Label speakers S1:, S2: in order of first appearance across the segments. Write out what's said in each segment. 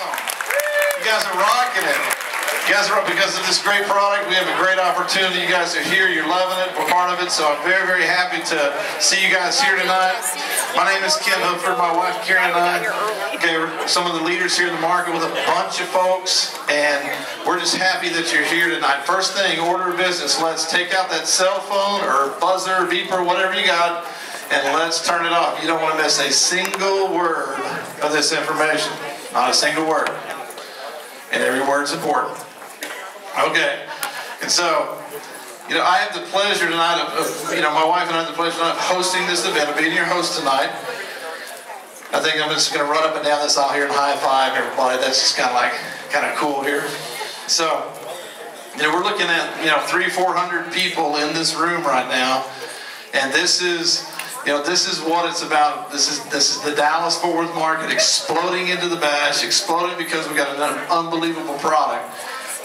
S1: awesome. You guys are rocking it. You guys are up because of this great product. We have a great opportunity. You guys are here. You're loving it. We're part of it. So I'm very, very happy to see you guys here tonight. My name is Ken Hookford. My wife Karen and I, we're some of the leaders here in the market with a bunch of folks. And we're just happy that you're here tonight. First thing, order of business. Let's take out that cell phone or buzzer, beeper, whatever you got, and let's turn it off. You don't want to miss a single word of this information. Not a single word. And every word's important. Okay. And so, I have the pleasure tonight of my wife and I have the pleasure tonight of hosting this event, of being your host tonight. I think I'm just going to run up and down this aisle here and high five everybody. That's just kind of cool here. So, we're looking at, 300-400 people in this room right now. And this is what it's about. This is the Dallas-Fort Worth market exploding into the bash, exploding because we got an unbelievable product.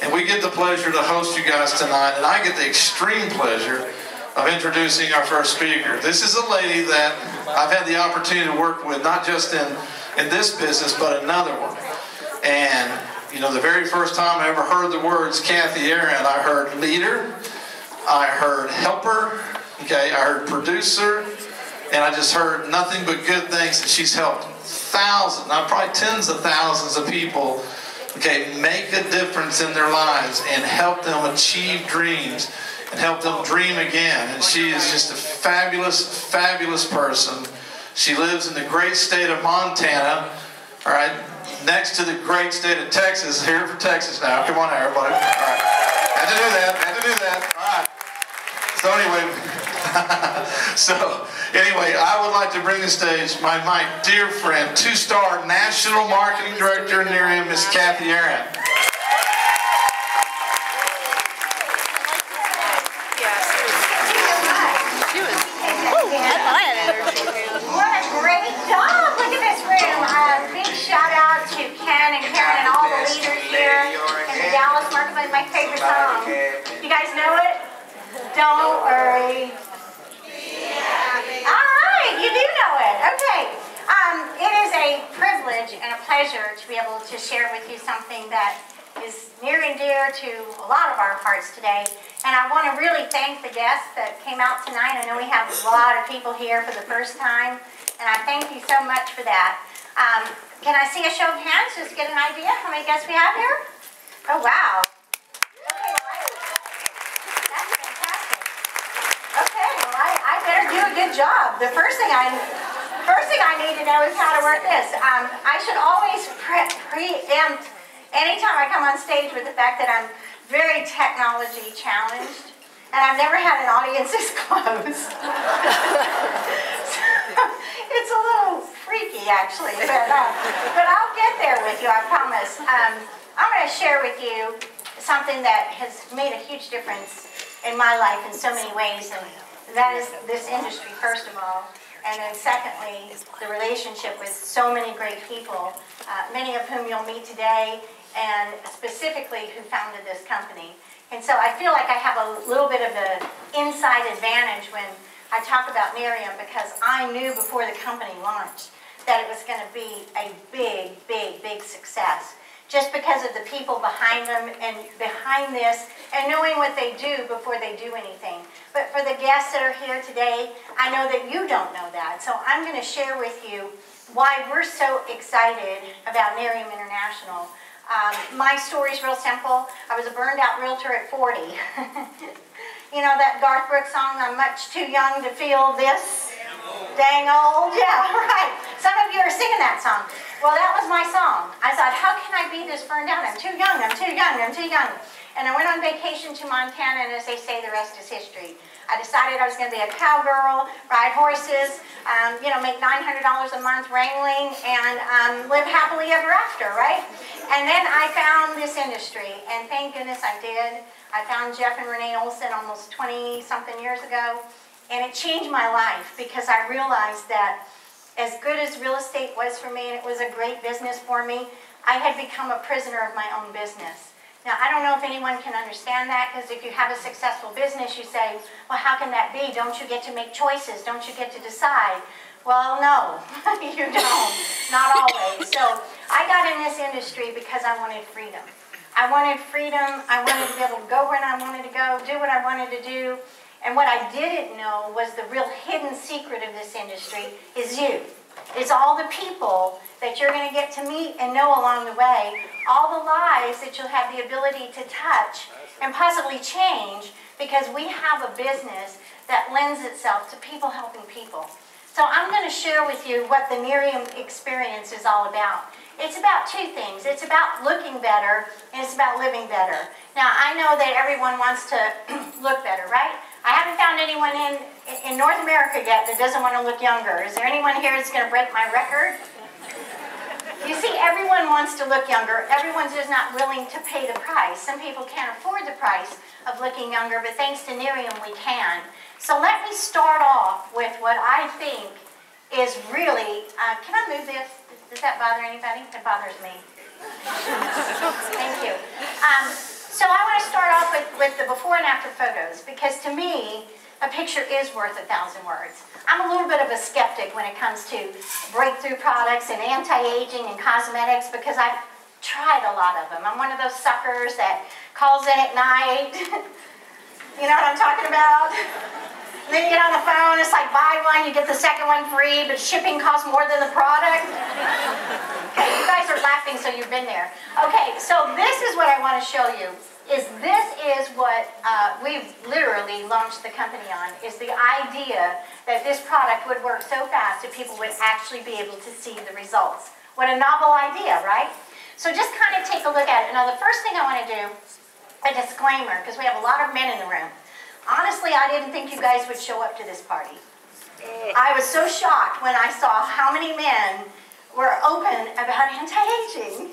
S1: And we get the pleasure to host you guys tonight, and I get the extreme pleasure of introducing our first speaker. This is a lady that I've had the opportunity to work with, not just in this business, but another one. And, the very first time I ever heard the words Kathy Aaron, I heard leader, I heard helper, I heard producer, and I just heard nothing but good things. And she's helped thousands, now probably tens of thousands of people, make a difference in their lives and help them achieve dreams and help them dream again. And she is just a fabulous, fabulous person. She lives in the great state of Montana, all right, next to the great state of Texas. Here for Texas now. Come on, everybody. All right. Had to do that. All right. So anyway, I would like to bring to the stage my dear friend, two-star National Marketing Director in Nerium, Miss Kathy Aaron.
S2: What a great job! Look at this room. Big shout out to Ken and Karen and all the leaders here in the Dallas marketplace. My favorite song. You guys know it? Don't worry. All right, you do know it. Okay. It is a privilege and a pleasure to be able to share with you something that is near and dear to a lot of our hearts today. And I want to really thank the guests that came out tonight. I know we have a lot of people here for the first time, and I thank you so much for that. Can I see a show of hands just to get an idea how many guests we have here? Oh, wow. I better do a good job. The first thing I need to know is how to work this. I should always preempt anytime I come on stage with the fact that I'm very technology challenged, and I've never had an audience this close. It's a little freaky, actually, but I'll get there with you, I promise. I'm going to share with you something that has made a huge difference in my life in so many ways, and that is this industry, first of all, and then secondly, the relationship with so many great people, many of whom you'll meet today, and specifically who founded this company. And so I feel like I have a little bit of an inside advantage when I talk about Nerium, because I knew before the company launched that it was going to be a big, big, big success. Just because of the people behind them and behind this and knowing what they do before they do anything. But for the guests that are here today, I know that you don't know that. So I'm going to share with you why we're so excited about Nerium International. My story's real simple. I was a burned out realtor at 40. You know that Garth Brooks song, I'm much too young to feel this? Dang old? Yeah, right. Some of you are singing that song. Well, that was my song. I thought, how can I be this burned out? I'm too young, I'm too young, I'm too young. And I went on vacation to Montana, and as they say, the rest is history. I decided I was going to be a cowgirl, ride horses, make $900 a month wrangling, and live happily ever after, right? And then I found this industry, and thank goodness I did. I found Jeff and Renee Olson almost 20-something years ago, and it changed my life because I realized that as good as real estate was for me, and it was a great business for me, I had become a prisoner of my own business. Now, I don't know if anyone can understand that, because if you have a successful business, you say, well, how can that be? Don't you get to make choices? Don't you get to decide? Well, no, you don't. Not always. So I got in this industry because I wanted freedom. I wanted freedom. I wanted to be able to go where I wanted to go, do what I wanted to do. And what I didn't know was the real hidden secret of this industry is you. It's all the people that you're going to get to meet and know along the way, all the lives that you'll have the ability to touch and possibly change, because we have a business that lends itself to people helping people. So I'm going to share with you what the Nerium experience is all about. It's about two things. It's about looking better, and it's about living better. Now, I know that everyone wants to look better, right? I haven't found anyone in North America yet that doesn't want to look younger. Is there anyone here that's going to break my record? You see, everyone wants to look younger. Everyone's just not willing to pay the price. Some people can't afford the price of looking younger, but thanks to Nerium, we can. So let me start off with what I think is really, can I move this? Does that bother anybody? It bothers me. Thank you. So I want to start off with the before and after photos, because to me, a picture is worth 1,000 words. I'm a little bit of a skeptic when it comes to breakthrough products and anti-aging and cosmetics, because I've tried a lot of them. I'm one of those suckers that calls in at night. You know what I'm talking about? And then you get on the phone, it's like buy one, you get the second one free, but shipping costs more than the product. Okay, you guys are laughing, so you've been there. Okay, so this is what I want to show you. This is what we've literally launched the company on, is the idea that this product would work so fast that people would actually be able to see the results. What a novel idea, right? So just kind of take a look at it. Now, the first thing I want to do, a disclaimer, because we have a lot of men in the room. Honestly, I didn't think you guys would show up to this party. I was so shocked when I saw how many men were open about anti-aging.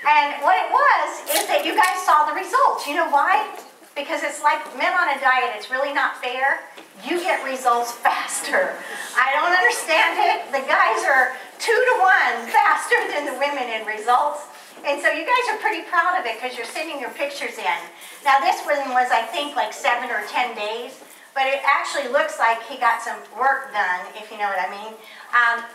S2: And what it was is that you guys saw the results. You know why? Because it's like men on a diet. It's really not fair. You get results faster. I don't understand it. The guys are 2 to 1 faster than the women in results. And so you guys are pretty proud of it because you're sending your pictures in. Now this one was, I think, like 7 or 10 days. But it actually looks like he got some work done, if you know what I mean.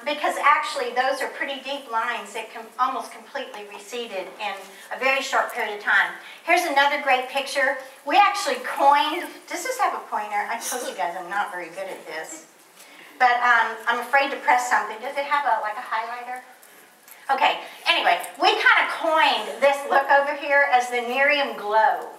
S2: Because actually those are pretty deep lines that almost completely receded in a very short period of time. Here's another great picture. We actually coined, does this have a pointer? I told you guys I'm not very good at this. But I'm afraid to press something. Does it have like a highlighter? Okay, anyway, we kind of coined this look over here as the Nerium Glow.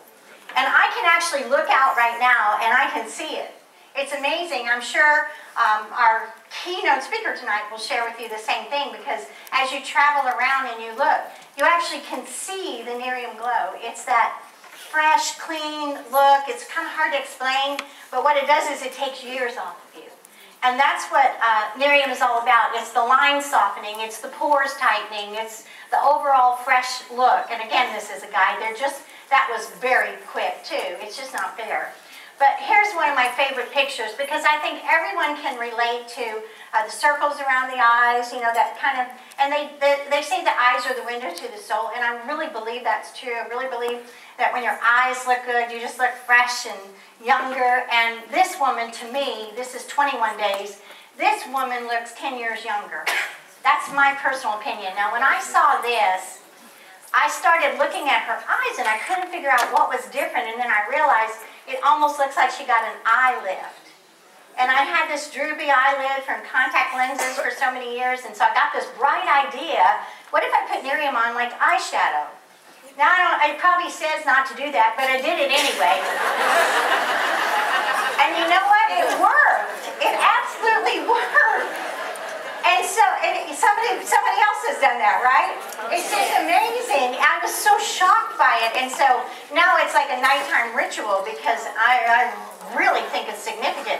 S2: And I can actually look out right now and I can see it. It's amazing. I'm sure our keynote speaker tonight will share with you the same thing, because as you travel around and you look, you actually can see the Nerium Glow. It's that fresh, clean look. It's kind of hard to explain, but what it does is it takes years off of you. And that's what Nerium is all about. It's the line softening, it's the pores tightening, it's the overall fresh look. And again, this is a guide. That was very quick too. It's just not fair. But here's one of my favorite pictures, because I think everyone can relate to the circles around the eyes, you know, that kind of, and they say the eyes are the window to the soul, and I really believe that's true. I really believe that when your eyes look good, you just look fresh and younger. And this woman, to me, this is 21 days, this woman looks 10 years younger. That's my personal opinion. Now, when I saw this, I started looking at her eyes and I couldn't figure out what was different, and then I realized it almost looks like she got an eye lift. And I had this droopy eyelid from contact lenses for so many years, and so I got this bright idea, what if I put Nerium on like eyeshadow? Now, it probably says not to do that, but I did it anyway. And you know what? It worked. It absolutely worked. And so somebody else has done that, right? It's just amazing. I was so shocked by it. And so now it's like a nighttime ritual, because I really think it's significant.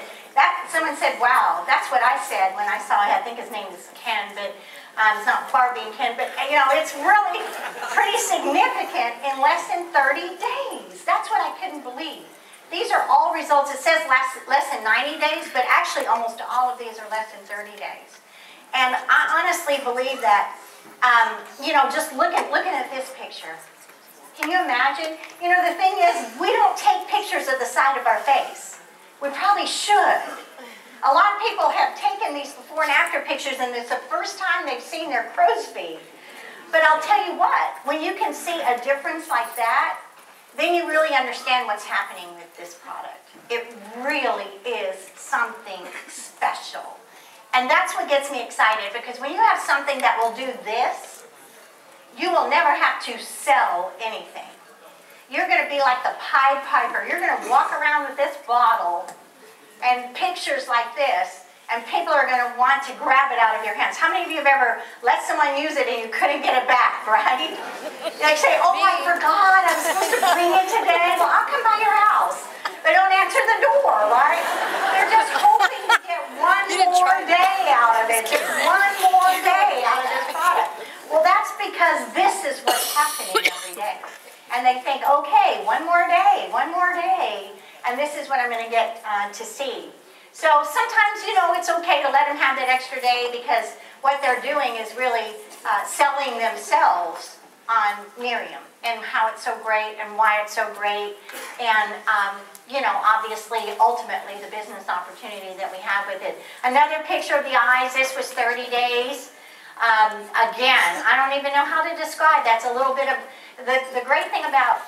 S2: Someone said, wow, that's what I said when I saw it. I think his name is Ken, but it's not Barbie and Ken. But, you know, it's really pretty significant in less than 30 days. That's what I couldn't believe. These are all results. It says less than 90 days, but actually almost all of these are less than 30 days. And I honestly believe that, you know, just looking at this picture. Can you imagine? You know, the thing is, we don't take pictures of the side of our face. We probably should. A lot of people have taken these before and after pictures, and it's the first time they've seen their crow's feet. But I'll tell you what, when you can see a difference like that, then you really understand what's happening with this product. It really is something special. And that's what gets me excited, because when you have something that will do this, you will never have to sell anything. You're going to be like the Pied Piper. You're going to walk around with this bottle and pictures like this, and people are going to want to grab it out of your hands. How many of you have ever let someone use it and you couldn't get it back, right? They say, oh, I forgot, I was supposed to bring it today. Well, I'll come by your house. They don't answer the door, right? They're just hoping to get one more day out of it, just one more day out of this product. Well, that's because this is what's happening every day. And they think, okay, one more day, and this is what I'm going to get to see. So sometimes, you know, it's okay to let them have that extra day, because what they're doing is really selling themselves on Nerium and how it's so great and why it's so great, and you know, obviously, ultimately, the business opportunity that we have with it. Another picture of the eyes. This was 30 days. Again, I don't even know how to describe. That's a little bit of the great thing about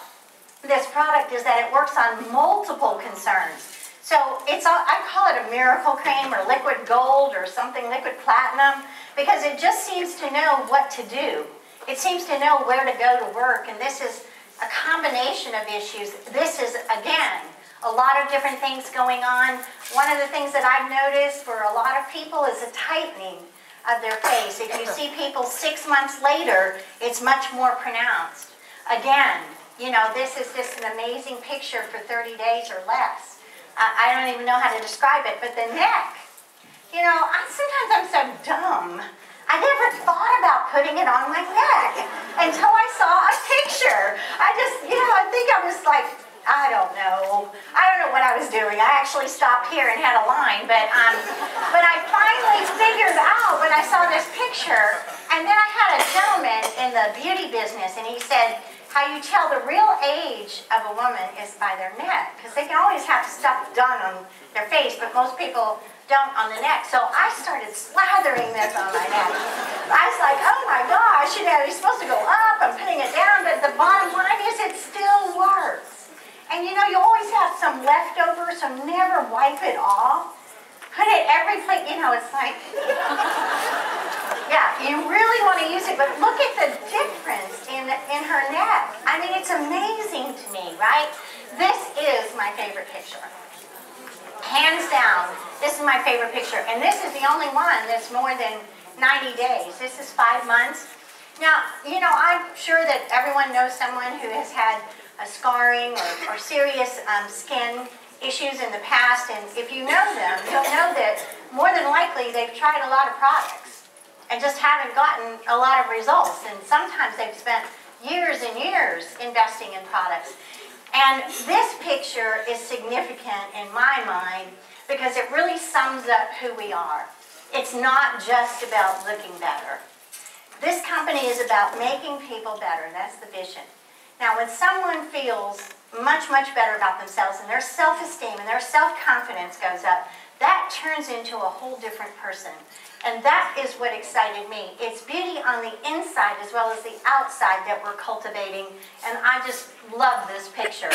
S2: this product is that it works on multiple concerns. So I call it a miracle cream or liquid gold or something, liquid platinum, because it just seems to know what to do. It seems to know where to go to work, and this is a combination of issues. This is, again, a lot of different things going on. One of the things that I've noticed for a lot of people is a tightening of their face. If you see people 6 months later, it's much more pronounced. Again, you know, this is just an amazing picture for 30 days or less. I don't even know how to describe it, but the neck, you know, sometimes I'm so dumb. I never thought about putting it on my neck until I saw a picture. I just, you know, I think I was like, I don't know what I was doing. I actually stopped here and had a line, but I finally figured out when I saw this picture. And then I had a gentleman in the beauty business, and he said, how you tell the real age of a woman is by their neck, because they can always have stuff done on their face, but most people don't on the neck. So I started slathering this on my neck. I was like, oh my gosh, you know, you're supposed to go up. I'm putting it down, but the bottom line is it still works. And you know, you always have some leftover, so never wipe it off. Put it every place, you know, it's like, yeah, you really want to use it, but look at the difference in her neck. I mean, it's amazing to me, right? This is my favorite picture. Hands down, this is my favorite picture. And this is the only one that's more than 90 days. This is 5 months. Now, you know, I'm sure that everyone knows someone who has had a scarring or serious skin issues in the past, and if you know them, you'll know that more than likely they've tried a lot of products and just haven't gotten a lot of results, and sometimes they've spent years and years investing in products. And this picture is significant in my mind because it really sums up who we are. It's not just about looking better. This company is about making people better. That's the vision. Now, when someone feels much, much better about themselves and their self-esteem and their self-confidence goes up, that turns into a whole different person. And that is what excited me. It's beauty on the inside as well as the outside that we're cultivating, and I just love this picture.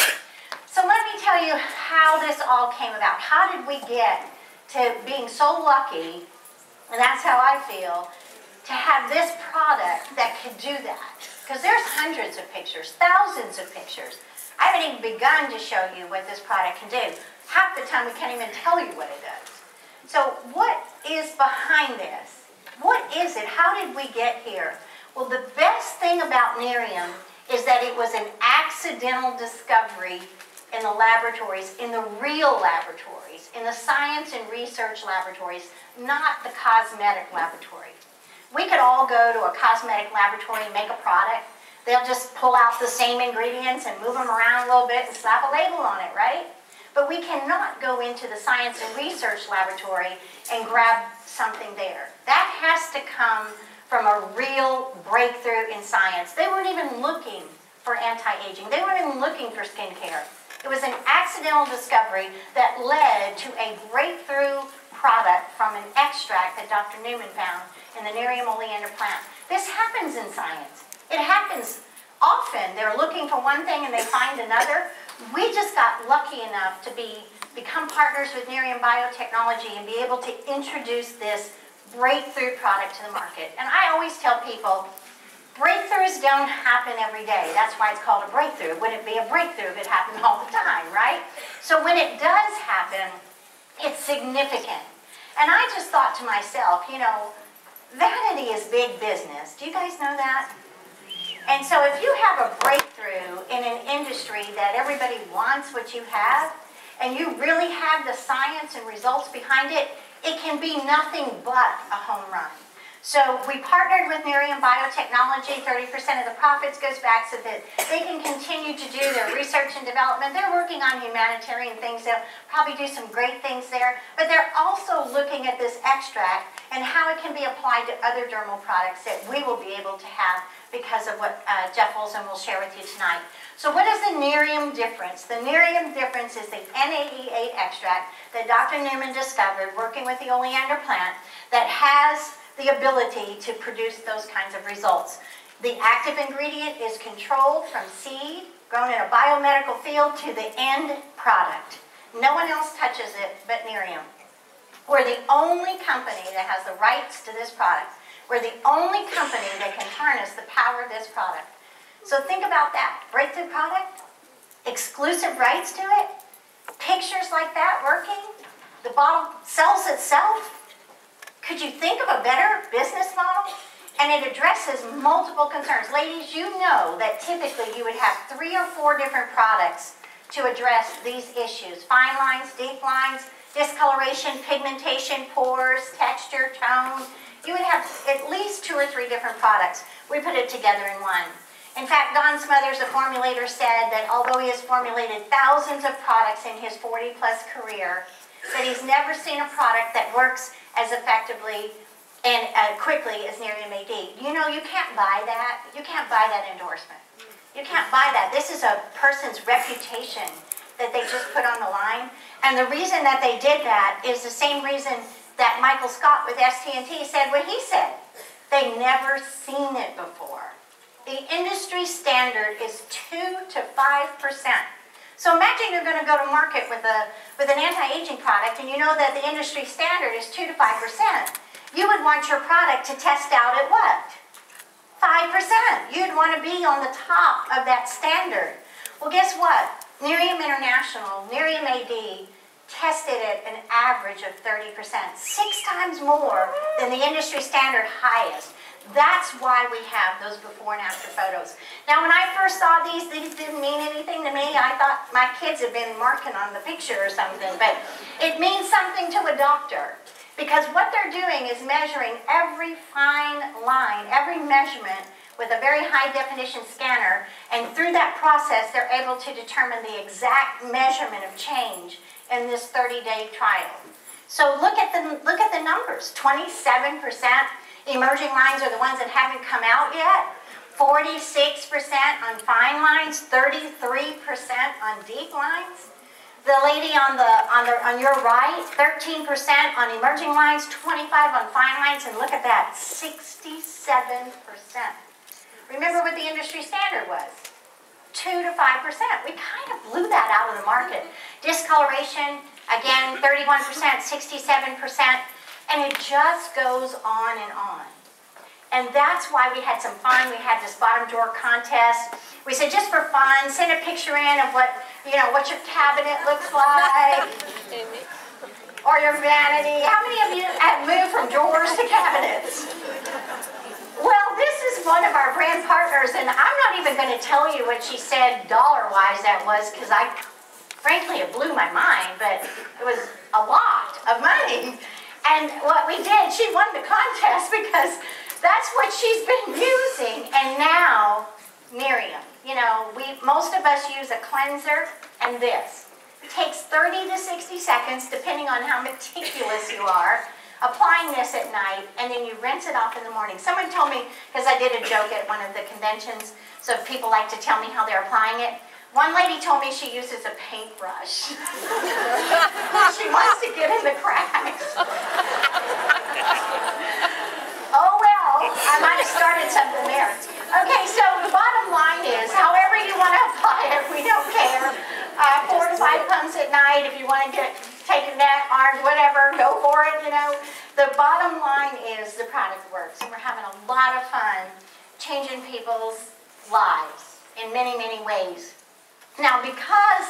S2: So let me tell you how this all came about. How did we get to being so lucky, and that's how I feel, to have this product that could do that? Because there's hundreds of pictures, thousands of pictures. I haven't even begun to show you what this product can do. Half the time we can't even tell you what it does. So what is behind this? What is it? How did we get here? Well, the best thing about Nerium is that it was an accidental discovery in the laboratories, in the real laboratories, in the science and research laboratories, not the cosmetic laboratory. We could all go to a cosmetic laboratory and make a product. They'll just pull out the same ingredients and move them around a little bit and slap a label on it, right? But we cannot go into the science and research laboratory and grab something there. That has to come from a real breakthrough in science. They weren't even looking for anti-aging. They weren't even looking for skincare. It was an accidental discovery that led to a breakthrough product from an extract that Dr. Newman found in the Nerium oleander plant. This happens in science. It happens often. They're looking for one thing and they find another. We just got lucky enough to become partners with Nerium Biotechnology and be able to introduce this breakthrough product to the market. And I always tell people, breakthroughs don't happen every day. That's why it's called a breakthrough. It wouldn't be a breakthrough if it happened all the time, right? So when it does happen, it's significant. And I just thought to myself, you know, vanity is big business. Do you guys know that? And so if you have a breakthrough in an industry that everybody wants what you have, and you really have the science and results behind it, it can be nothing but a home run. So we partnered with Nerium Biotechnology. 30% of the profits goes back so that they can continue to do their research and development. They're working on humanitarian things. They'll probably do some great things there. But they're also looking at this extract and how it can be applied to other dermal products that we will be able to have because of what Jeff Olson will share with you tonight. So what is the Nerium difference? The Nerium difference is the NAE8 extract that Dr. Newman discovered working with the oleander plant that has the ability to produce those kinds of results. The active ingredient is controlled from seed, grown in a biomedical field, to the end product. No one else touches it but Nerium. We're the only company that has the rights to this product. We're the only company that can harness the power of this product. So think about that. Breakthrough product, exclusive rights to it, pictures like that working, the bottle sells itself. Could you think of a better business model? And it addresses multiple concerns. Ladies, you know that typically you would have 3 or 4 different products to address these issues. Fine lines, deep lines, discoloration, pigmentation, pores, texture, tone. You would have at least 2 or 3 different products. We put it together in one. In fact, Don Smothers, the formulator, said that although he has formulated thousands of products in his 40-plus career, that he's never seen a product that works as effectively and quickly as Nerium AD. You know, you can't buy that. You can't buy that endorsement. You can't buy that. This is a person's reputation that they just put on the line. And the reason that they did that is the same reason that Michael Scott with ST&T said what he said. They've never seen it before. The industry standard is 2 to 5%. So imagine you're going to go to market with an anti-aging product and you know that the industry standard is 2 to 5%. You would want your product to test out at what? 5%. You'd want to be on the top of that standard. Well, guess what? Nerium International, Nerium AD, tested at an average of 30%, 6 times more than the industry standard highest. That's why we have those before and after photos. Now, when I first saw these didn't mean anything to me. I thought my kids had been marking on the picture or something, but it means something to a doctor because what they're doing is measuring every fine line, every measurement with a very high definition scanner, and through that process, they're able to determine the exact measurement of change in this 30-day trial. So look at the numbers, 27%. Emerging lines are the ones that haven't come out yet. 46% on fine lines, 33% on deep lines. The lady on your right, 13% on emerging lines, 25% on fine lines, and look at that, 67%. Remember what the industry standard was? 2 to 5%. We kind of blew that out of the market. Discoloration, again, 31%, 67%. And it just goes on and on. And that's why we had some fun. We had this bottom drawer contest. We said, just for fun, send a picture in of what your cabinet looks like. Or your vanity. How many of you have moved from drawers to cabinets? Well, this is one of our brand partners, and I'm not even going to tell you what she said dollar-wise that was, because frankly, it blew my mind, but it was a lot of money. And what we did, she won the contest because that's what she's been using. And now, Nerium, you know, most of us use a cleanser and this. It takes 30 to 60 seconds, depending on how meticulous you are, applying this at night, and then you rinse it off in the morning. Someone told me, because I did a joke at one of the conventions, so people like to tell me how they're applying it. One lady told me she uses a paintbrush. She wants to get in the cracks. Oh well, I might have started something there. Okay, so to take a net, armed, whatever, go for it, you know. The bottom line is the product works, and we're having a lot of fun changing people's lives in many, many ways. Now, because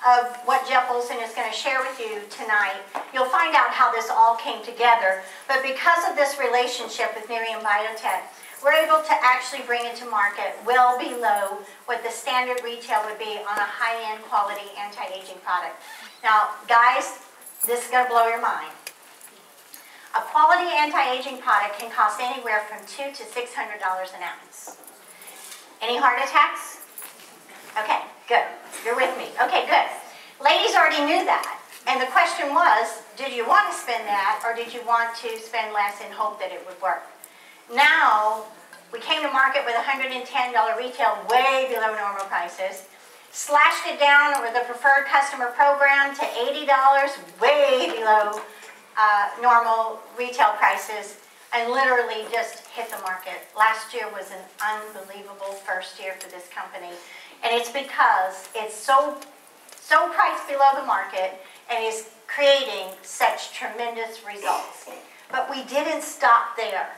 S2: of what Jeff Olson is going to share with you tonight, you'll find out how this all came together. But because of this relationship with Nerium Biotech, we're able to actually bring it to market well below what the standard retail would be on a high-end quality anti-aging product. Now, guys, this is going to blow your mind. A quality anti-aging product can cost anywhere from $200 to $600 an ounce. Any heart attacks? Okay, good. You're with me. Okay, good. Ladies already knew that. And the question was, did you want to spend that, or did you want to spend less and hope that it would work? Now, we came to market with $110 retail, way below normal prices. Slashed it down with the preferred customer program to $80, way below normal retail prices, and literally just hit the market. Last year was an unbelievable first year for this company, and it's because it's so priced below the market and is creating such tremendous results. But we didn't stop there.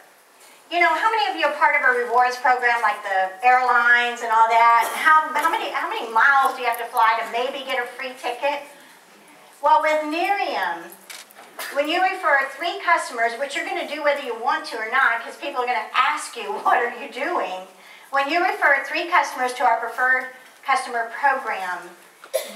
S2: You know, how many of you are part of a rewards program like the airlines and all that? How many miles do you have to fly to maybe get a free ticket? Well, with Nerium, when you refer 3 customers, which you're going to do whether you want to or not, because people are going to ask you, what are you doing? When you refer 3 customers to our preferred customer program,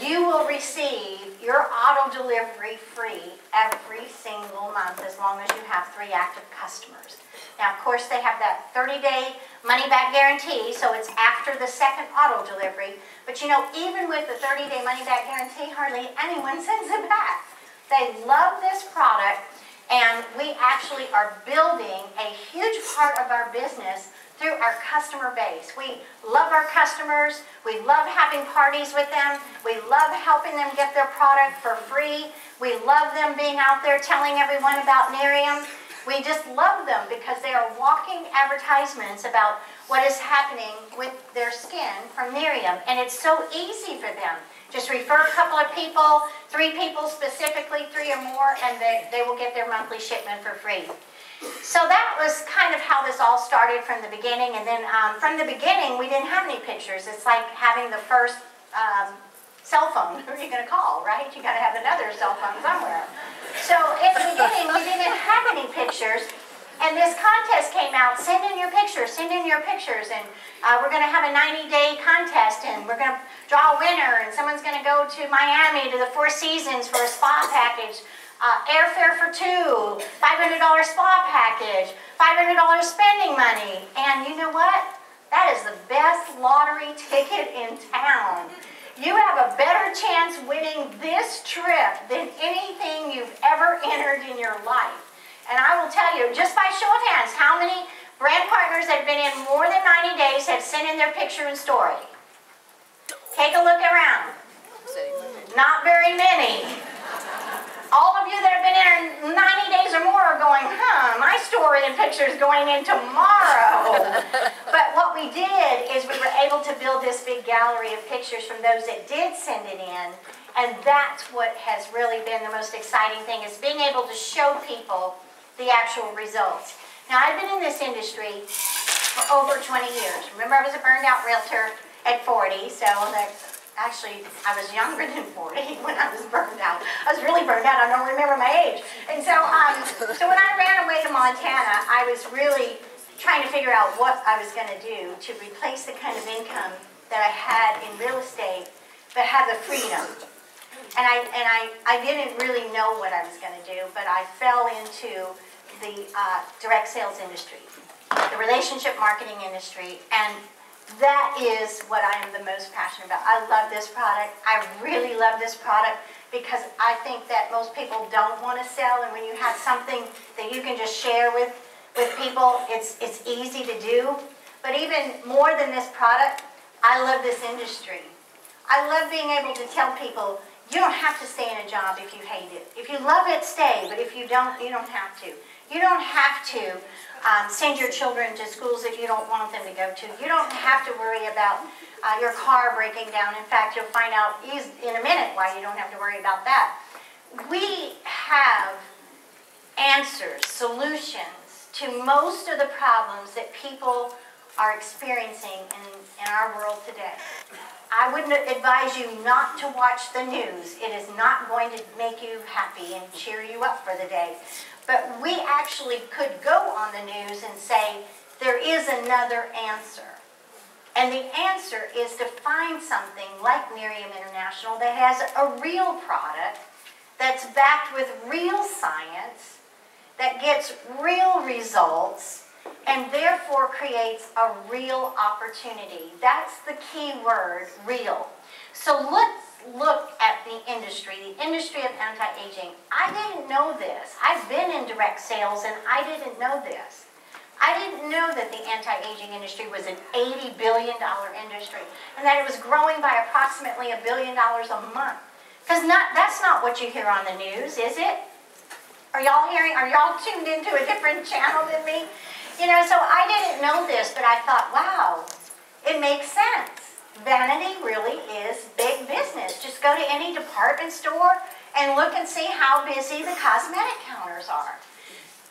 S2: you will receive your auto delivery free every single month as long as you have 3 active customers. Now, of course, they have that 30-day money-back guarantee, so it's after the second auto delivery. But you know, even with the 30-day money-back guarantee, hardly anyone sends it back. They love this product, and we actually are building a huge part of our business through our customer base. We love our customers. We love having parties with them. We love helping them get their product for free. We love them being out there telling everyone about Nerium. We just love them because they are walking advertisements about what is happening with their skin from Nerium. And it's so easy for them. Just refer a couple of people, 3 people specifically, 3 or more, and they will get their monthly shipment for free. So that was kind of how this all started from the beginning. And then from the beginning, we didn't have any pictures. It's like having the first cell phone. Who are you going to call, right? You got to have another cell phone somewhere. So in the beginning, we didn't have any pictures. And this contest came out, send in your pictures, and we're going to have a 90-day contest, and we're going to draw a winner, and someone's going to go to Miami to the 4 Seasons for a spa package, airfare for 2, $500 spa package, $500 spending money. And you know what? That is the best lottery ticket in town. You have a better chance winning this trip than anything you've ever entered in your life. And I will tell you, just by show of hands, how many brand partners that have been in more than 90 days have sent in their picture and story? Take a look around. Not very many. All of you that have been in 90 days or more are going, my story and picture is going in tomorrow. But what we did is we were able to build this big gallery of pictures from those that did send it in. And that's what has really been the most exciting thing, is being able to show people the actual results. Now, I've been in this industry for over 20 years. Remember, I was a burned out realtor at 40, so actually, I was younger than 40 when I was burned out. I was really burned out. I don't remember my age. And so, so when I ran away to Montana, I was really trying to figure out what I was going to do to replace the kind of income that I had in real estate, but have the freedom. And I didn't really know what I was going to do, but I fell into the direct sales industry, the relationship marketing industry, and that is what I am the most passionate about. I love this product. I really love this product because I think that most people don't want to sell, and when you have something that you can just share with people, it's easy to do. But even more than this product, I love this industry. I love being able to tell people, you don't have to stay in a job if you hate it. If you love it, stay, but if you don't, you don't have to. You don't have to send your children to schools that you don't want them to go to. You don't have to worry about your car breaking down. In fact, you'll find out in a minute why you don't have to worry about that. we have answers, solutions to most of the problems that people are experiencing in our world today. I wouldn't advise you not to watch the news. It is not going to make you happy and cheer you up for the day. But we actually could go on the news and say, there is another answer. And the answer is to find something like Nerium International that has a real product that's backed with real science, that gets real results, and therefore creates a real opportunity. That's the key word, real. So let's look at the industry of anti-aging. I didn't know this. I've been in direct sales and I didn't know this. I didn't know that the anti-aging industry was an $80 billion industry and that it was growing by approximately $1 billion a month. Because that's not what you hear on the news, is it? Are y'all tuned into a different channel than me? You know, so I didn't know this, but I thought, wow, it makes sense. Vanity really is big business. Just go to any department store and look and see how busy the cosmetic counters are.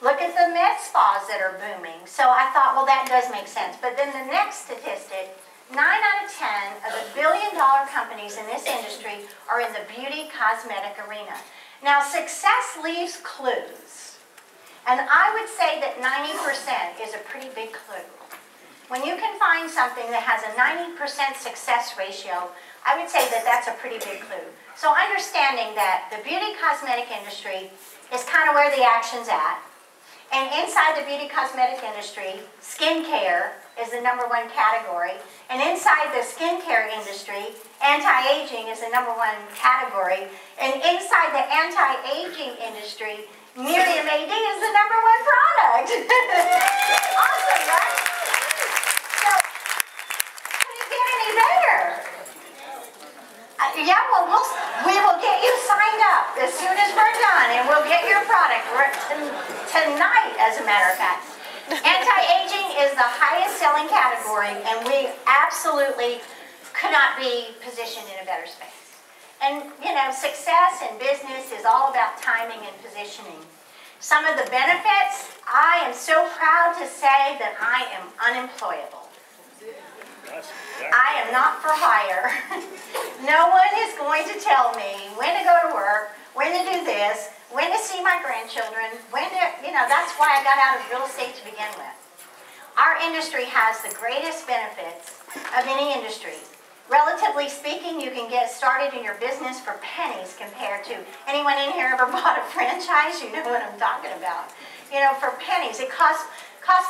S2: Look at the med spas that are booming. So I thought, well, that does make sense. But then the next statistic, 9 out of 10 of the billion-dollar companies in this industry are in the beauty cosmetic arena. Now, success leaves clues. And I would say that 90% is a pretty big clue. When you can find something that has a 90% success ratio, I would say that that's a pretty big clue. So understanding that the beauty cosmetic industry is kind of where the action's at. And inside the beauty cosmetic industry, skincare is the #1 category. And inside the skincare industry, anti-aging is the #1 category. And inside the anti-aging industry, Nerium AD is the #1 product. Awesome, right? So, could it get any better? Yeah, well, we will get you signed up as soon as we're done, and we'll get your product tonight, as a matter of fact. Anti-aging is the highest selling category, and we absolutely could not be positioned in a better space. And, you know, success in business is all about timing and positioning. Some of the benefits, I am so proud to say that I am unemployable. I am not for hire. No one is going to tell me when to go to work, when to do this, when to see my grandchildren, when to, you know, that's why I got out of real estate to begin with. Our industry has the greatest benefits of any industry. Relatively speaking, you can get started in your business for pennies compared to anyone in here ever bought a franchise? You know what I'm talking about. You know, for pennies. It cost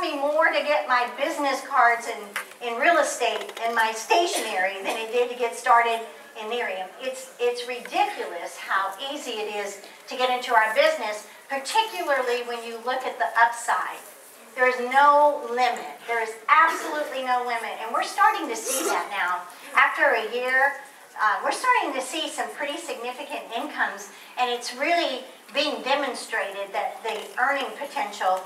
S2: me more to get my business cards in real estate and my stationery than it did to get started in Nerium. It's ridiculous how easy it is to get into our business, particularly when you look at the upside. There is no limit. There is absolutely no limit. And we're starting to see that now. After a year, we're starting to see some pretty significant incomes, and it's really being demonstrated that the earning potential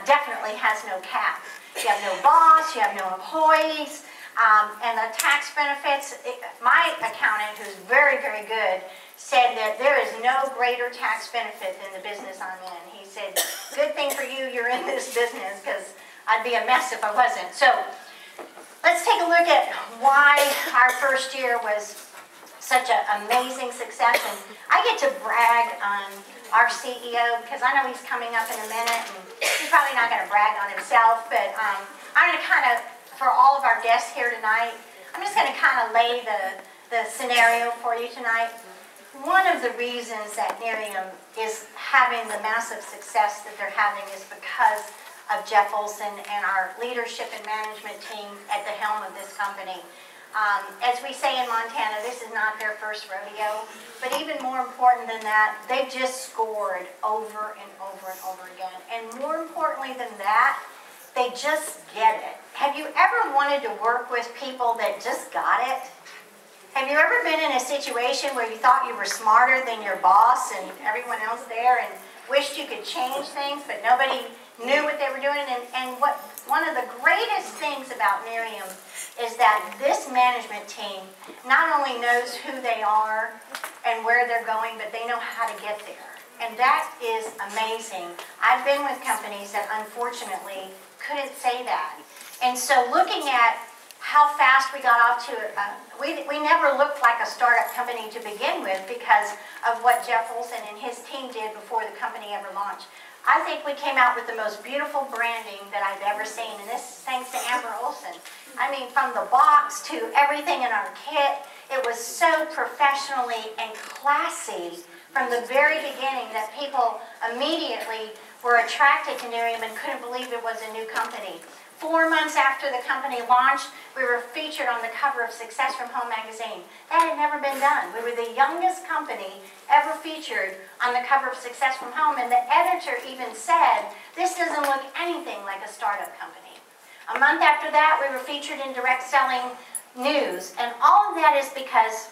S2: definitely has no cap. You have no boss, you have no employees, and the tax benefits. My accountant, who's very, very good, said that there is no greater tax benefit than the business I'm in. He said, good thing for you, you're in this business, because I'd be a mess if I wasn't. So let's take a look at why our first year was such an amazing success. And I get to brag on our CEO, because I know he's coming up in a minute, and he's probably not going to brag on himself, but I'm going to kind of, for all of our guests here tonight, I'm just going to kind of lay the scenario for you tonight. One of the reasons that Nerium is having the massive success that they're having is because of Jeff Olson and our leadership and management team at the helm of this company. As we say in Montana, this is not their first rodeo, but even more important than that, they've just scored over and over and over again. And more importantly than that, they just get it. Have you ever wanted to work with people that just got it? Have you ever been in a situation where you thought you were smarter than your boss and everyone else there and wished you could change things, but nobody knew what they were doing. And one of the greatest things about Nerium is that this management team not only knows who they are and where they're going, but they know how to get there. And that is amazing. I've been with companies that unfortunately couldn't say that. And so looking at how fast we got off to it, we never looked like a startup company to begin with because of what Jeff Olson and his team did before the company ever launched. I think we came out with the most beautiful branding that I've ever seen, and this is thanks to Amber Olson. I mean, from the box to everything in our kit, it was so professionally and classy from the very beginning that people immediately were attracted to Nerium and couldn't believe it was a new company. 4 months after the company launched, we were featured on the cover of Success from Home magazine. That had never been done. We were the youngest company ever featured on the cover of Success from Home, and the editor even said, this doesn't look anything like a startup company. A month after that, we were featured in Direct Selling News, and all of that is because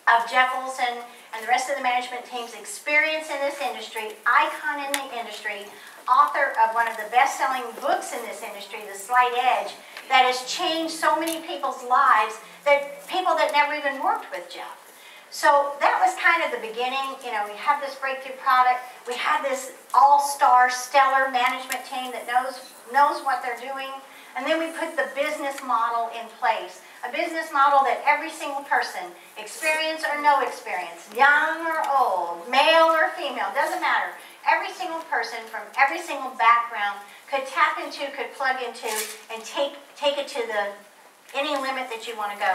S2: of Jeff Olson and the rest of the management team's experience in this industry, icon in the industry, author of one of the best-selling books in this industry, The Slight Edge, that has changed so many people's lives, that people that never even worked with Jeff. So that was kind of the beginning. You know, we have this breakthrough product. We have this all-star, stellar management team that knows what they're doing. And then we put the business model in place. A business model that every single person, experience or no experience, young or old, male or female, doesn't matter. Every single person from every single background could tap into, could plug into, and take it to any limit that you want to go.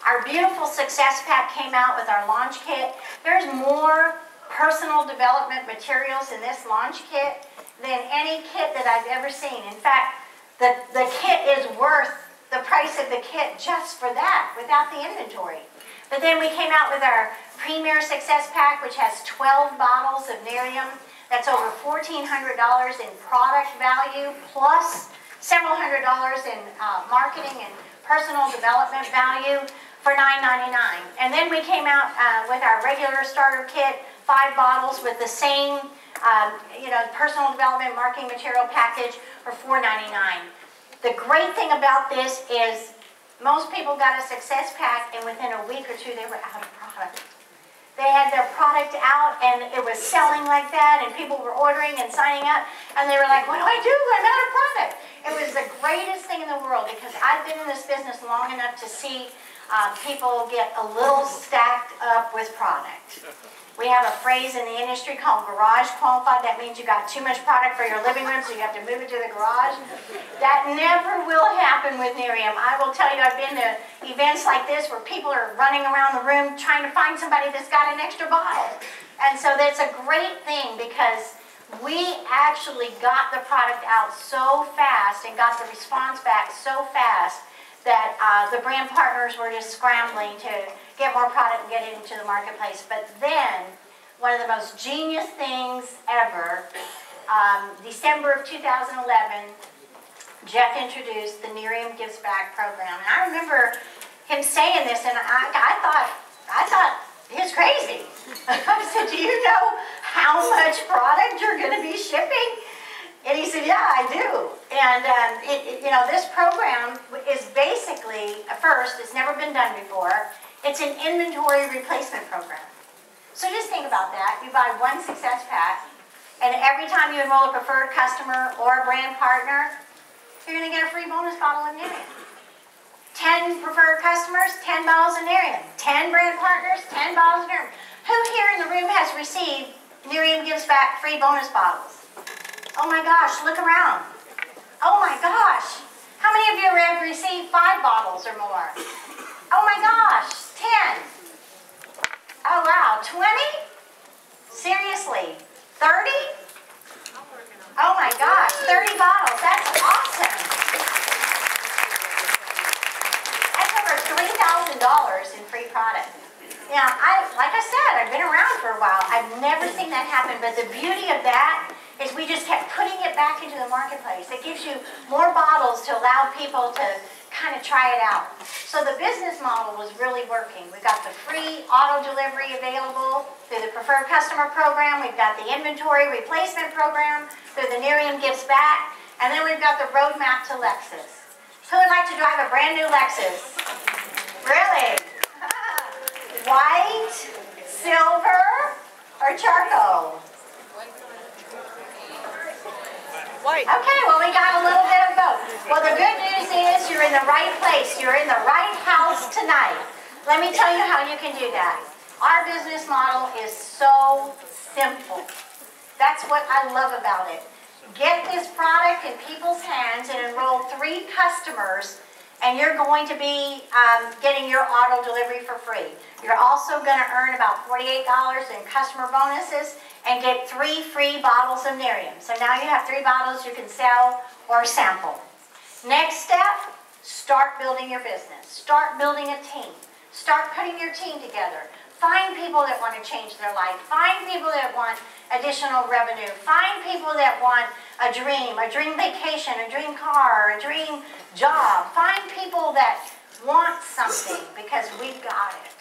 S2: Our beautiful Success Pack came out with our launch kit. There's more personal development materials in this launch kit than any kit that I've ever seen. In fact, the kit is worth the price of the kit just for that, without the inventory. But then we came out with our Premier Success Pack, which has 12 bottles of Nerium. That's over $1,400 in product value, plus several $100s in marketing and personal development value for $9.99. And then we came out with our regular starter kit, 5 bottles with the same personal development marketing material package for $4.99. The great thing about this is most people got a Success Pack and within a week or two they were out of product. They had their product out and it was selling like that and people were ordering and signing up and they were like, what do I do? I'm out of product. It was the greatest thing in the world because I've been in this business long enough to see people get a little stacked up with product. We have a phrase in the industry called garage qualified. That means you got too much product for your living room, so you have to move it to the garage. That never will happen with Nerium. I will tell you, I've been to events like this where people are running around the room trying to find somebody that's got an extra bottle. And so that's a great thing because we actually got the product out so fast and got the response back so fast that the brand partners were just scrambling to get more product and get it into the marketplace. But then, one of the most genius things ever, December of 2011, Jeff introduced the Nerium Gives Back program. And I remember him saying this, and I thought he was crazy. I said, do you know how much product you're going to be shipping? And he said, yeah, I do. And this program is basically, first, it's never been done before. It's an inventory replacement program. So just think about that. You buy one Success Pack, and every time you enroll a preferred customer or a brand partner, you're going to get a free bonus bottle of Nerium. 10 preferred customers, 10 bottles of Nerium. 10 brand partners, 10 bottles of Nerium. Who here in the room has received Nerium Gives Back free bonus bottles? Oh my gosh, look around. Oh my gosh. How many of you have received 5 bottles or more? Oh my gosh, 10. Oh wow, 20? Seriously, 30? Oh my gosh, 30 bottles, that's awesome. That's over $3,000 in free product. Now, like I said, I've been around for a while. I've never seen that happen, but the beauty of that is we just kept putting it back into the marketplace. It gives you more bottles to allow people to kind of try it out. So the business model was really working. We've got the free auto delivery available through the Preferred Customer Program. We've got the Inventory Replacement Program through the Nerium Gives Back. And then we've got the roadmap to Lexus. Who would like to drive a brand new Lexus? Really? White, silver, or charcoal?
S3: White.
S2: Okay, well, we got a little bit of both. Well, the good news is you're in the right place. You're in the right house tonight. Let me tell you how you can do that. Our business model is so simple. That's what I love about it. Get this product in people's hands and enroll 3 customers, and you're going to be getting your auto delivery for free. You're also going to earn about $48 in customer bonuses and get 3 free bottles of Nerium. So now you have 3 bottles you can sell or sample. Next step, start building your business. Start building a team. Start putting your team together. Find people that want to change their life. Find people that want additional revenue. Find people that want a dream vacation, a dream car, a dream job. Find people that want something, because we've got it.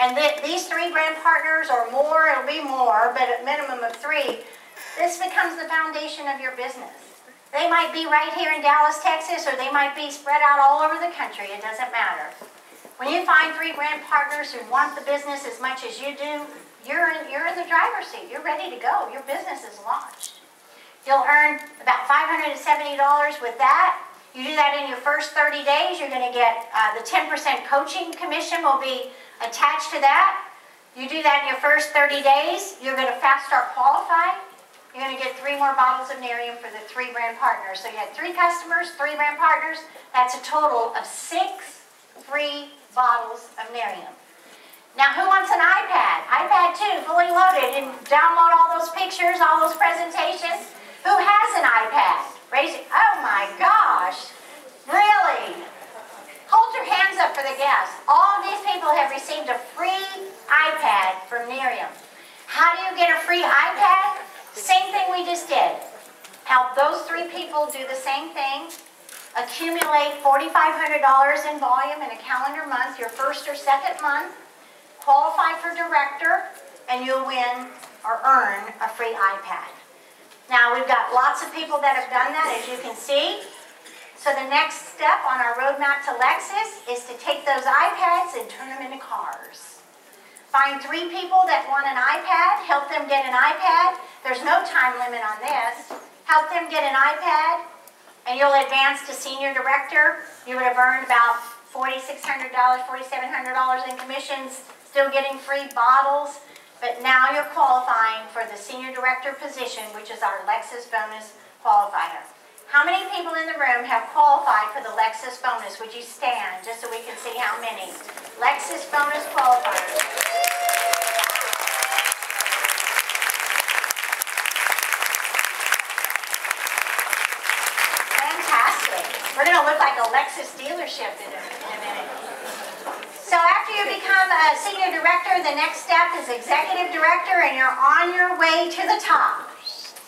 S2: And these 3 brand partners or more, it'll be more, but at minimum of 3, this becomes the foundation of your business. They might be right here in Dallas, Texas, or they might be spread out all over the country. It doesn't matter. When you find 3 brand partners who want the business as much as you do, you're in the driver's seat. You're ready to go. Your business is launched. You'll earn about $570 with that. You do that in your first 30 days, you're going to get the 10% coaching commission will be attached to that. You do that in your first 30 days, you're going to fast start qualify. You're going to get 3 more bottles of Nerium for the 3 brand partners. So you had 3 customers, 3 brand partners. That's a total of 6 free bottles of Nerium. Now, who wants an iPad? iPad 2, fully loaded, and download all those pictures, all those presentations. Who has an iPad? Raise it. Oh my gosh. Really? Hold your hands up for the guests. All of these people have received a free iPad from Nerium. How do you get a free iPad? Same thing we just did. Help those 3 people do the same thing. Accumulate $4,500 in volume in a calendar month, your first or second month. Qualify for director, and you'll win or earn a free iPad. Now, we've got lots of people that have done that, as you can see. So the next step on our roadmap to Lexus is to take those iPads and turn them into cars. Find 3 people that want an iPad, help them get an iPad. There's no time limit on this. Help them get an iPad, and you'll advance to senior director. You would have earned about $4,600, $4,700 in commissions, still getting free bottles. But now you're qualifying for the senior director position, which is our Lexus bonus qualifier. How many people in the room have qualified for the Lexus bonus? Would you stand just so we can see how many? Lexus bonus qualifiers. Fantastic. We're going to look like a Lexus dealership in a minute. So after you become a senior director, the next step is executive director, and you're on your way to the top.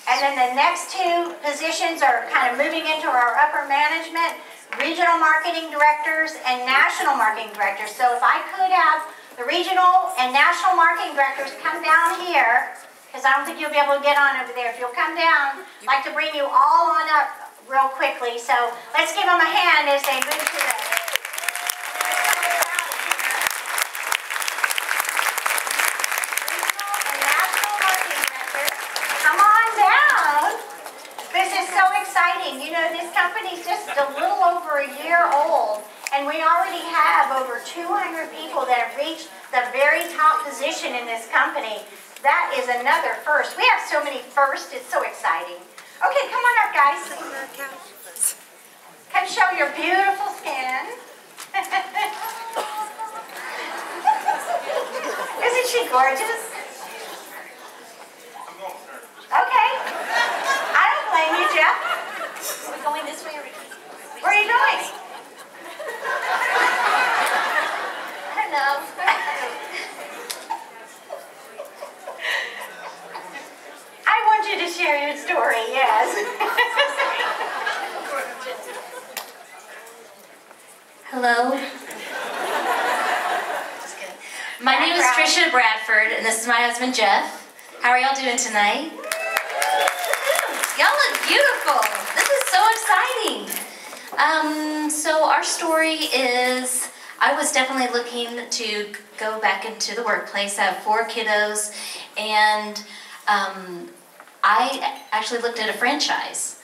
S2: And then the next 2 positions are kind of moving into our upper management, regional marketing directors and national marketing directors. So if I could have the regional and national marketing directors come down here, because I don't think you'll be able to get on over there. If you'll come down, I'd like to bring you all on up real quickly. So let's give them a hand as they move to the you know, this company's just a little over a year old, and we already have over 200 people that have reached the very top position in this company. That is another first. We have so many firsts, it's so exciting. Okay, come on up, guys. Come show your beautiful skin. Isn't she gorgeous? Okay. I don't blame you, Jeff.
S3: We're going this way or
S2: where are you going?
S3: I don't know.
S2: I want you to share your story, yes.
S4: My name is Trisha Bradford, and this is my husband, Jeff. How are y'all doing tonight? Y'all look beautiful. This is so exciting. So our story is, I was definitely looking to go back into the workplace. I have 4 kiddos, and I actually looked at a franchise.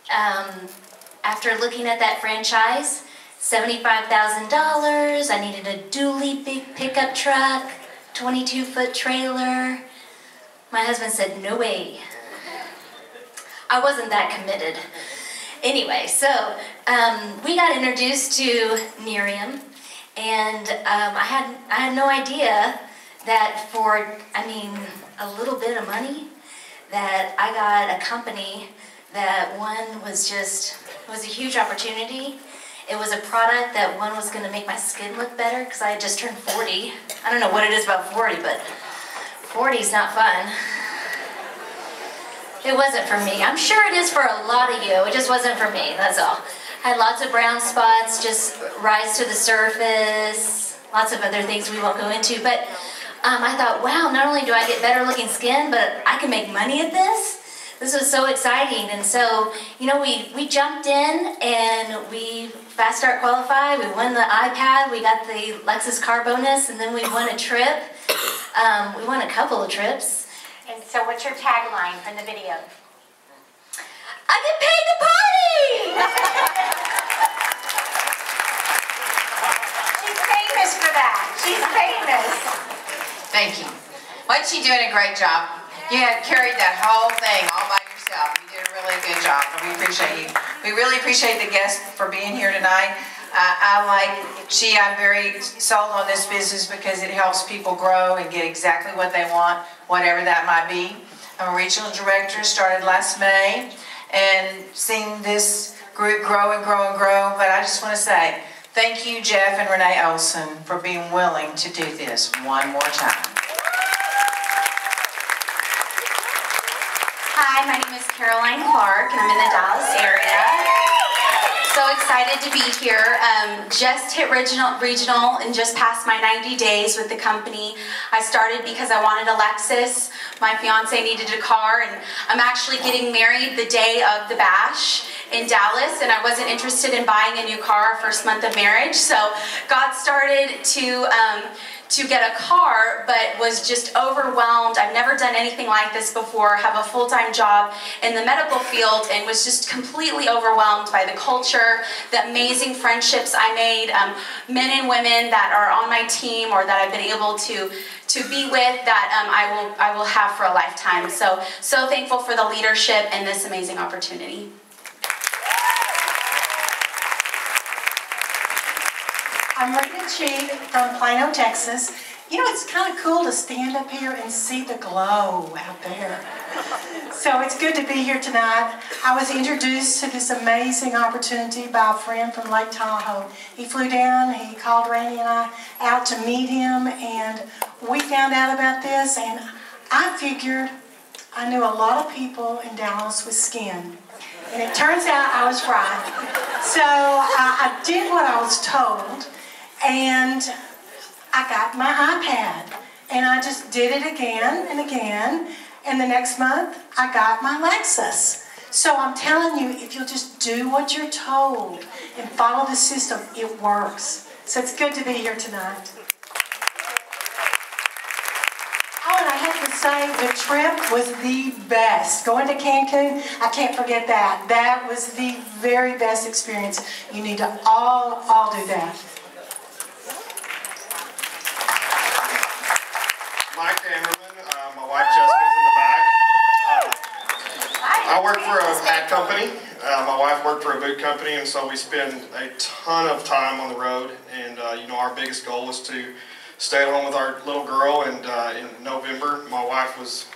S4: After looking at that franchise, $75,000, I needed a dually big pickup truck, 22-foot trailer. My husband said, no way. I wasn't that committed. Anyway, so we got introduced to Nerium, and I had no idea that for, a little bit of money, that I got a company that one was a huge opportunity. It was a product that one was going to make my skin look better because I had just turned 40. I don't know what it is about 40, but 40 is not fun. It wasn't for me. I'm sure it is for a lot of you. It just wasn't for me, that's all. I had lots of brown spots just rise to the surface, lots of other things we won't go into, but I thought, wow, not only do I get better looking skin, but I can make money at this. This was so exciting, and so, we jumped in and we fast start qualified, we won the iPad, we got the Lexus car bonus, and then we won a trip. We won a couple of trips.
S2: And so what's your tagline from the video?
S4: I get paid to party!
S2: She's famous for that. She's famous.
S5: Thank you. Wasn't she doing a great job? You had carried that whole thing all by yourself. You did a really good job, and we appreciate you. We really appreciate the guests for being here tonight. I'm very sold on this business because it helps people grow and get exactly what they want, whatever that might be. I'm a regional director, started last May, and seen this group grow and grow and grow. But I just want to say thank you, Jeff and Renee Olson, for being willing to do this one more time.
S6: Hi, my name is Caroline Clark, and I'm in the Dallas area. So excited to be here. Just hit regional and just passed my 90 days with the company. I started because I wanted a Lexus. My fiance needed a car, and I'm actually getting married the day of the bash in Dallas, and I wasn't interested in buying a new car our first month of marriage. So God started to get a car, but was just overwhelmed. I've never done anything like this before, have a full-time job in the medical field, and was just completely overwhelmed by the culture, the amazing friendships I made, men and women that are on my team or that I've been able to be with that I will have for a lifetime. So thankful for the leadership and this amazing opportunity.
S7: I'm Rita Cheek from Plano, Texas. It's kind of cool to stand up here and see the glow out there. So it's good to be here tonight. I was introduced to this amazing opportunity by a friend from Lake Tahoe. He flew down, he called Randy and I out to meet him, and we found out about this, and I figured I knew a lot of people in Dallas with skin. And it turns out I was right. So I did what I was told, and I got my iPad, and I just did it again and again, and the next month I got my Lexus. So I'm telling you, if you'll just do what you're told and follow the system, it works. So it's good to be here tonight. Oh, and I have to say, the trip was the best. Going to Cancun, I can't forget that. That was the very best experience. You need to all do that.
S8: Mike Ammerman, my wife Jessica's in the back. I work for a hat company. My wife worked for a boot company, and so we spend a ton of time on the road. And our biggest goal was to stay at home with our little girl. And in November, my wife was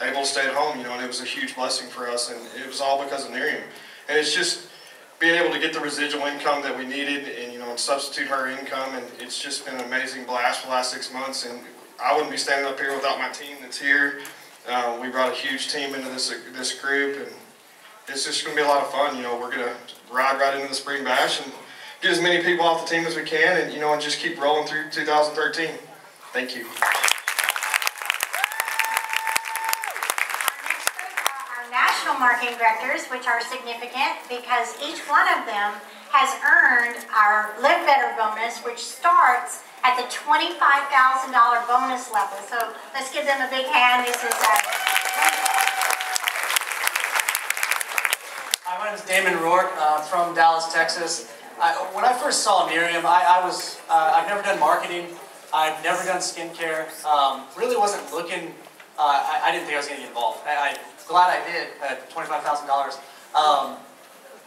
S8: able to stay at home. And it was a huge blessing for us. And it was all because of Nerium. And it's just being able to get the residual income that we needed, and substitute her income. And it's just been an amazing blast for the last 6 months. And I wouldn't be standing up here without my team that's here. We brought a huge team into this group, and it's just going to be a lot of fun. We're going to ride right into the Spring Bash and get as many people off the team as we can, and and just keep rolling through 2013. Thank you.
S2: Our national marketing directors, which are significant because each one of them has earned our Live Better bonus, which starts at the $25,000 bonus level. So let's give them a big hand. This is
S9: Hi, my name is Damon Rourke from Dallas, Texas. When I first saw Nerium, I've never done marketing. I've never done skincare. Really wasn't looking. I didn't think I was going to get involved. I'm glad I did at $25,000.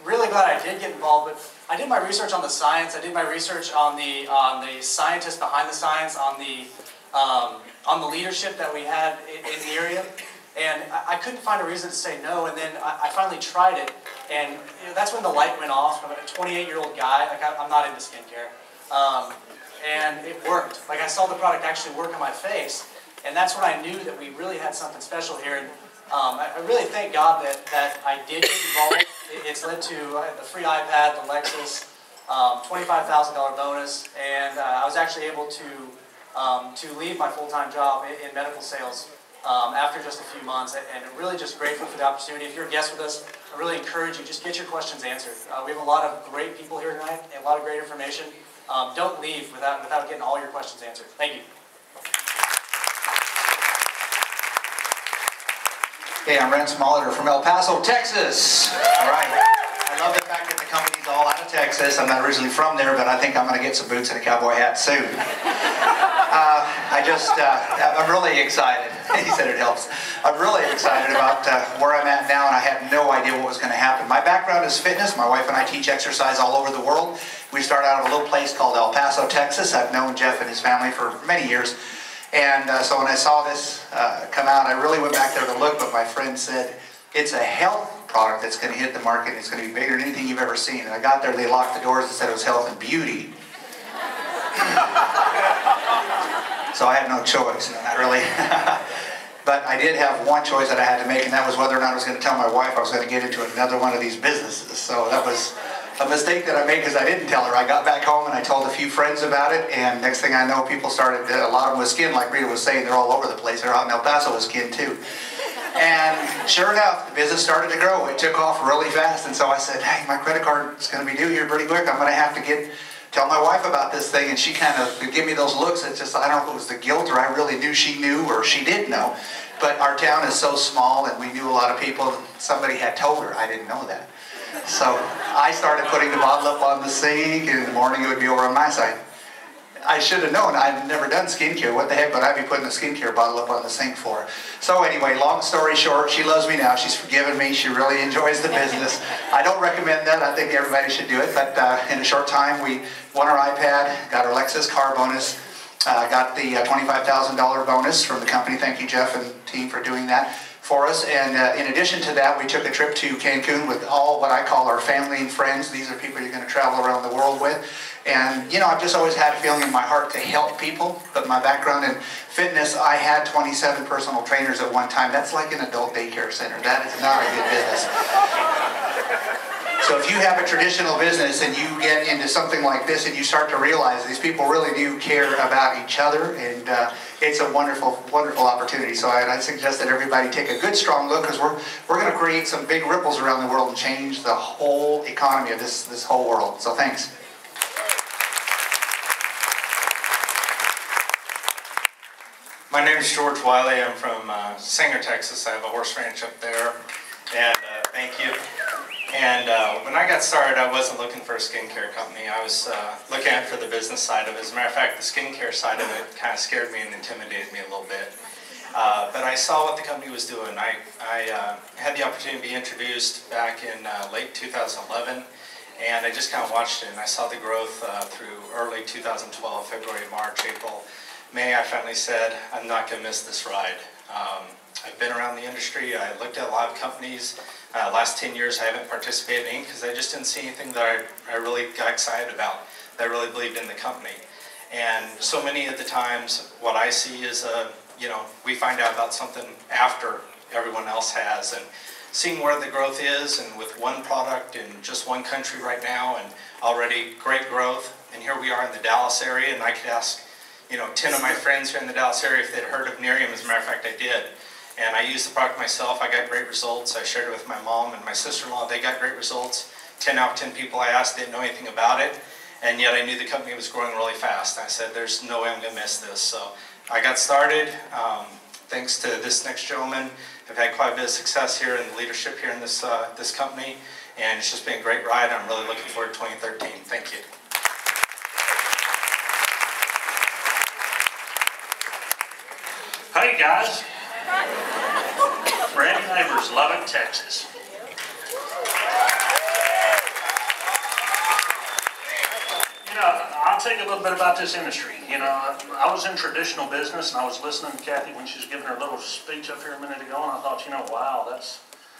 S9: Really glad I did get involved, but I did my research on the science. I did my research on the scientists behind the science, on the leadership that we had in Nerium, and I couldn't find a reason to say no. And then I finally tried it, and that's when the light went off. I'm a 28-year-old guy. Like I'm not into skincare, and it worked. Like I saw the product actually work on my face, and that's when I knew that we really had something special here. And I really thank God that I did get involved. It's led to the free iPad, the Lexus, $25,000 bonus, and I was actually able to leave my full-time job in medical sales after just a few months, and really just grateful for the opportunity. If you're a guest with us, I really encourage you, just get your questions answered. We have a lot of great people here tonight, and a lot of great information. Don't leave without getting all your questions answered. Thank you.
S10: Hey, I'm Rance Molitor from El Paso, Texas. All right. I love the fact that the company's all out of Texas. I'm not originally from there, but I think I'm going to get some boots and a cowboy hat soon. I'm really excited. He said it helps. I'm really excited about where I'm at now, and I had no idea what was going to happen. My background is fitness. My wife and I teach exercise all over the world. We started out of a little place called El Paso, Texas. I've known Jeff and his family for many years. And so when I saw this come out, I really went back there to look, but my friend said, it's a health product that's going to hit the market, and it's going to be bigger than anything you've ever seen. And I got there, they locked the doors and said it was health and beauty. So I had no choice, not really. But I did have one choice that I had to make, and that was whether or not I was going to tell my wife I was going to get into another one of these businesses. So that was a mistake that I made because I didn't tell her. I got back home and I told a few friends about it, and next thing I know, people started, a lot of them with skin, like Rita was saying, they're all over the place. They're out in El Paso with skin too. And sure enough, the business started to grow. It took off really fast, and so I said, hey, my credit card is going to be due here pretty quick. I'm going to have to tell my wife about this thing, and she kind of would give me those looks. It's just, I don't know if it was the guilt or I really knew she knew or she did know. But our town is so small, and we knew a lot of people. Somebody had told her. I didn't know that. So I started putting the bottle up on the sink, and in the morning it would be over on my side. I should have known. I've never done skincare. What the heck would I be putting a skincare bottle up on the sink for? So anyway, long story short, she loves me now. She's forgiven me. She really enjoys the business. I don't recommend that. I think everybody should do it. But in a short time, we won our iPad, got our Lexus car bonus, got the $25,000 bonus from the company. Thank you, Jeff and team, for doing that for us. And in addition to that, we took a trip to Cancun with all what I call our family and friends. These are people you're going to travel around the world with. And, you know, I've just always had a feeling in my heart to help people. But my background in fitness, I had 27 personal trainers at one time. That's like an adult daycare center. That is not a good business. So if you have a traditional business and you get into something like this and you start to realize these people really do care about each other, and it's a wonderful, wonderful opportunity. So I suggest that everybody take a good, strong look, because we're going to create some big ripples around the world and change the whole economy of this whole world. So thanks.
S11: My name is George Wiley. I'm from Sanger, Texas. I have a horse ranch up there, and thank you. And when I got started, I wasn't looking for a skincare company. I was looking at it for the business side of it. As a matter of fact, the skincare side of it kind of scared me and intimidated me a little bit. But I saw what the company was doing. I had the opportunity to be introduced back in late 2011, and I just kind of watched it, and I saw the growth through early 2012, February, March, April. May, I finally said, I'm not going to miss this ride. I've been around the industry. I looked at a lot of companies. Last 10 years I haven't participated in because I just didn't see anything that I really got excited about, that I really believed in the company. And so many of the times what I see is, you know, we find out about something after everyone else has, and seeing where the growth is, and with one product in just one country right now, and already great growth. And here we are in the Dallas area, and I could ask, 10 of my friends here in the Dallas area, if they'd heard of Nerium. As a matter of fact, I did. And I used the product myself. I got great results. I shared it with my mom and my sister-in-law. They got great results. 10 out of 10 people I asked didn't know anything about it. And yet I knew the company was growing really fast. I said, there's no way I'm going to miss this. So I got started. Thanks to this next gentleman, I've had quite a bit of success here in the leadership here in this company. And it's just been a great ride. I'm really looking forward to 2013. Thank you.
S12: Hey guys, Randy Neighbors, Lubbock, Texas. I'll tell you a little bit about this industry. I was in traditional business, and I was listening to Kathy when she was giving her little speech up here a minute ago, and I thought, wow,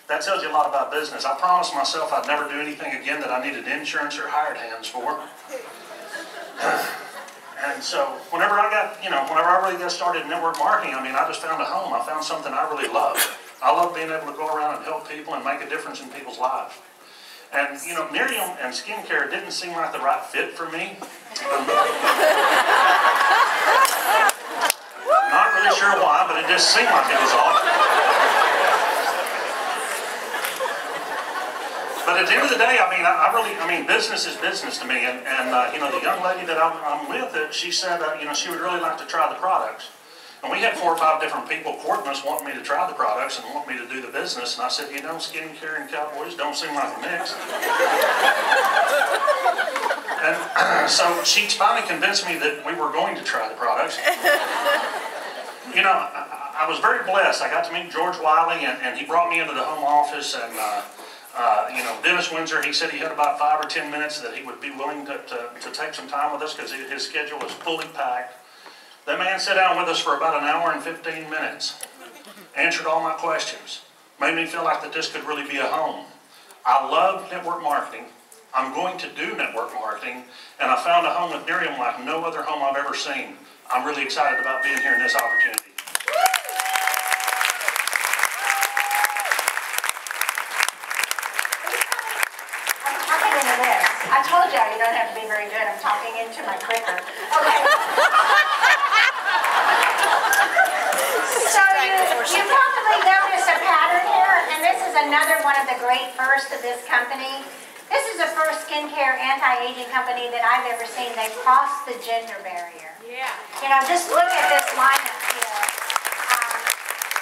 S12: that tells you a lot about business. I promised myself I'd never do anything again that I needed insurance or hired hands for. And so whenever I really got started in network marketing, I just found a home. I found something I really love. I love being able to go around and help people and make a difference in people's lives. And, Nerium and skincare didn't seem like the right fit for me. Not really sure why, but it just seemed like it was off. But at the end of the day, business is business to me. And the young lady that I'm with, she said, she would really like to try the products. And we had 4 or 5 different people courting us, wanting me to try the products and want me to do the business. And I said, skincare and cowboys don't seem like a mix. And so she finally convinced me that we were going to try the products. I was very blessed. I got to meet George Wiley, and he brought me into the home office. And Dennis Windsor, he said he had about 5 or 10 minutes that he would be willing to take some time with us because his schedule was fully packed. That man sat down with us for about 1 hour and 15 minutes, answered all my questions, made me feel like that this could really be a home. I love network marketing. I'm going to do network marketing, and I found a home with Nerium like no other home I've ever seen. I'm really excited about being here in this opportunity.
S2: I told you you don't have to be very good. I'm talking into my clicker. Okay. So you probably noticed a pattern here, and this is another one of the great firsts of this company. This is the first skincare anti-aging company that I've ever seen. They crossed the gender barrier. Yeah. Just look at this lineup here.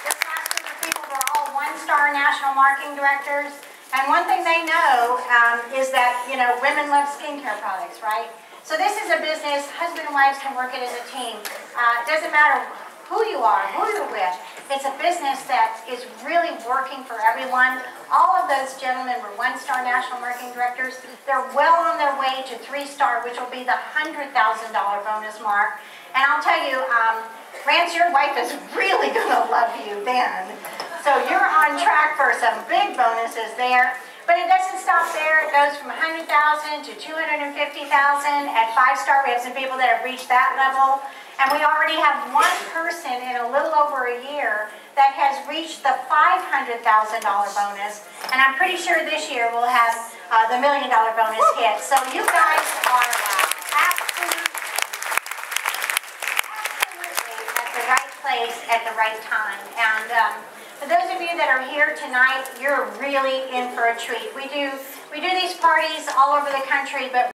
S2: This last group of people are all 1-star national marketing directors. And one thing they know is that, women love skincare products, right? So this is a business, husband and wives can work it as a team. It doesn't matter who you are, who you're with. It's a business that is really working for everyone. All of those gentlemen were 1-star national marketing directors. They're well on their way to 3-star, which will be the $100,000 bonus mark. And I'll tell you, Rance, your wife is really going to love you then. So you're on track for some big bonuses there. But it doesn't stop there. It goes from $100,000 to $250,000. At 5-star, we have some people that have reached that level. And we already have one person in a little over a year that has reached the $500,000 bonus. And I'm pretty sure this year we'll have the $1 million bonus hit. So you guys are absolutely at the right place at the right time. And for those of you that are here tonight, you're really in for a treat. We do these parties all over the country, but